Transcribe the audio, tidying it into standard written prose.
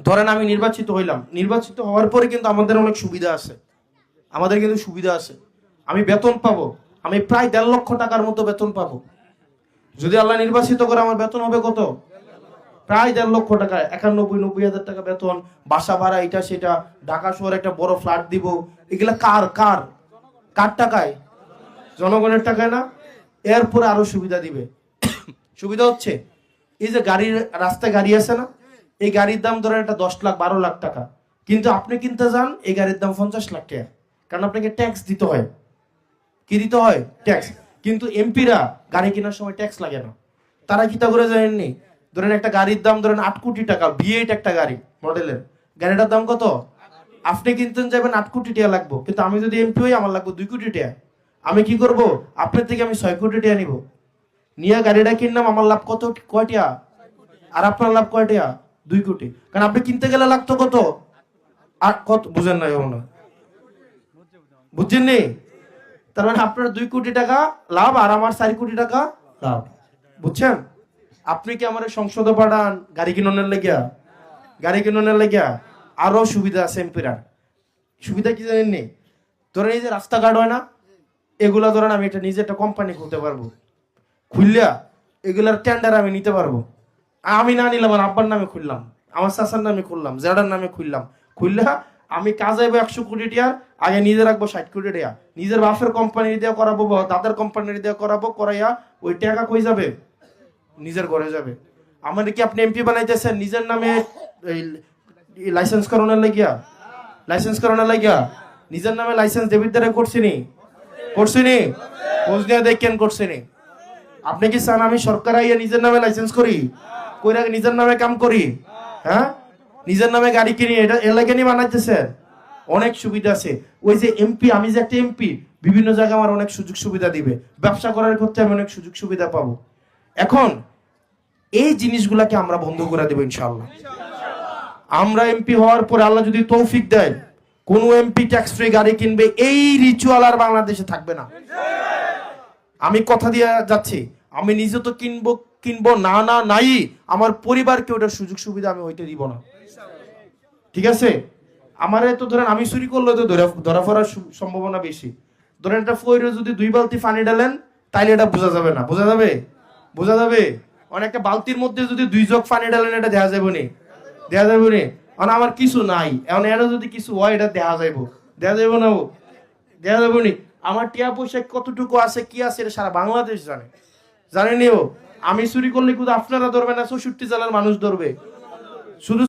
ধরেন আমি নির্বাচিত হইলাম, নির্বাচিত হওয়ার পরে কিন্তু আমাদের অনেক সুবিধা আছে, আমাদের কিন্তু সুবিধা আছে। আমি বেতন পাবো, আমি প্রায় 1.5 লক্ষ টাকার মতো বেতন পাবো। যদি আল্লাহ নির্বাচিত করে আমার বেতন হবে কত? প্রায় 1.5 লক্ষ টাকা, 91-90 হাজার টাকা বেতন, বাসা ভাড়া, এটা সেটা, ঢাকা শহরে একটা বড় ফ্ল্যাট দিব। এগুলা কার কার কার টাকায়? জনগণের টাকায় না? এরপরে আরো সুবিধা দিবে। সুবিধা হচ্ছে এই যে গাড়ির, রাস্তায় গাড়ি আছে না, এই গাড়ির দাম ধরেন একটা 10 লাখ 12 লাখ টাকা, কিন্তু আপনি কিনতে যান এই গাড়ির দাম 50 লাখ টাকা, কারণ আপনাকে ট্যাক্স দিতে হয়। কি দিতে হয়? ট্যাক্স। কিন্তু এমপিরা গাড়ি কেনার সময় ট্যাক্স লাগে না। তারা কি তা করে জানেননি? ধরেন একটা গাড়ির দাম ধরেন 8 কোটি টাকা, V8 একটা গাড়ি মডেলের, গাড়িটার দাম কত? আপনি কিনতে যাবেন 8 কোটি টাকা লাগবে, কিন্তু আমি যদি এমপি হই আমার লাগবে 2 কোটি টাকা। আমি কি করব? আপনার থেকে আমি 6 কোটি টাকা নিব, নিয়ে গাড়িটা কিনলাম, আমার লাভ কত? কয় টাকা? আর আপনার লাভ কয় টাকা? 2 কোটি। কারণ আপনি কিনতে গেলে লাগতো কত? আর কত বুঝেন না? না বুঝছেন নি? তার মানে আপনার 2 কোটি টাকা লাভ আর আমার 4 কোটি টাকা লাভ। বুঝছেন? আপনি কি আমার সংসদে পাঠান গাড়ি কিনোনের লাগিয়া? গাড়ি কিনোনের লাগিয়া আরো সুবিধা আছে এমপিরা। সুবিধা কি জানেন নি? ধরেন এই যে রাস্তাঘাট হয় না, এগুলা ধরেন আমি এটা নিজে একটা কোম্পানি খুলতে পারবো, খুললা এগুলার টেন্ডার আমি নিতে পারবো। আমি না নিলাম, আমার আব্বার নামে খুললাম, আমার চাচার নামে খুললাম, জেডার নামে খুললাম, খুললা আমি কাজ আইবো 100 কোটি টাকার, আগে নিজে রাখবো 60 কোটি টাকা, নিজের বাপের কোম্পানি দিয়ে করাবো বা দাদার কোম্পানি দিয়ে করাবো, করাইয়া ওই টাকা কই যাবে? নিজের ঘরে যাবে। আমার কি আপনি এমপি বানাইতেছেন নিজের নামে লাইসেন্স করানোর লাগিয়া? লাইসেন্স করানোর লাগিয়া নিজের নামে লাইসেন্স ডেবিট দ্বারা করছিনি? করছিনি? খোঁজ নিয়ে দেখেন করছিনি? আপনি কি চান আমি সরকার আইয়া নিজের নামে লাইসেন্স করি, কইরা নিজের নামে কাম করি? হ্যাঁ, নিজের নামে গাড়ি কিনি, এটা এলাকা নিয়ে বানাইতেছেন। অনেক সুবিধা আছে। ওই যে এমপি, আমি যে একটা এমপি, বিভিন্ন জায়গায় আমার অনেক সুযোগ সুবিধা দিবে, ব্যবসা করার ক্ষেত্রে আমি অনেক সুযোগ সুবিধা পাবো। এখন এই জিনিসগুলাকে আমরা বন্ধ করে দেবো ইনশাআল্লাহ। আমরা এমপি হওয়ার পরে আল্লাহ যদি তৌফিক দেয়, কোন এমপি ট্যাক্স ফ্রি গাড়ি কিনবে, এই রিচুয়াল আর বাংলাদেশে থাকবে না। আমি কথা দিয়ে যাচ্ছি, আমি নিজে তো কিনবো কিনবো না, না নাই, আমার পরিবারকে ওটার সুযোগ সুবিধা আমি হইতে দিব না। ঠিক আছে? আমারে তো ধরেন আমি চুরি করলে তো ধরা পড়ার সম্ভাবনা বেশি। ধরেন একটা ফইরে যদি 2 বালতি পানি ঢালেন, তাইলে এটা বোঝা যাবে না? বোঝা যাবে? বোঝা যাবে? অনেকটা বালতির মধ্যে যদি 2 জগ পানি ঢালেন, এটা দেখা যাবে নি? দেখা যাবে নি? কারণ আমার কিছু নাই, এখন এটা যদি কিছু হয় এটা দেখা যাইব? দেখা যাইব না? দেখা যাবে নি? আমার টিয়া পয়সা কতটুকু আছে, কি আছে, এটা সারা বাংলাদেশ জানে। জানেনিও? আমি চুরি করলে কিন্তু আপনারা ধরবে না, 64 জেলার মানুষ ধরবে। শুধু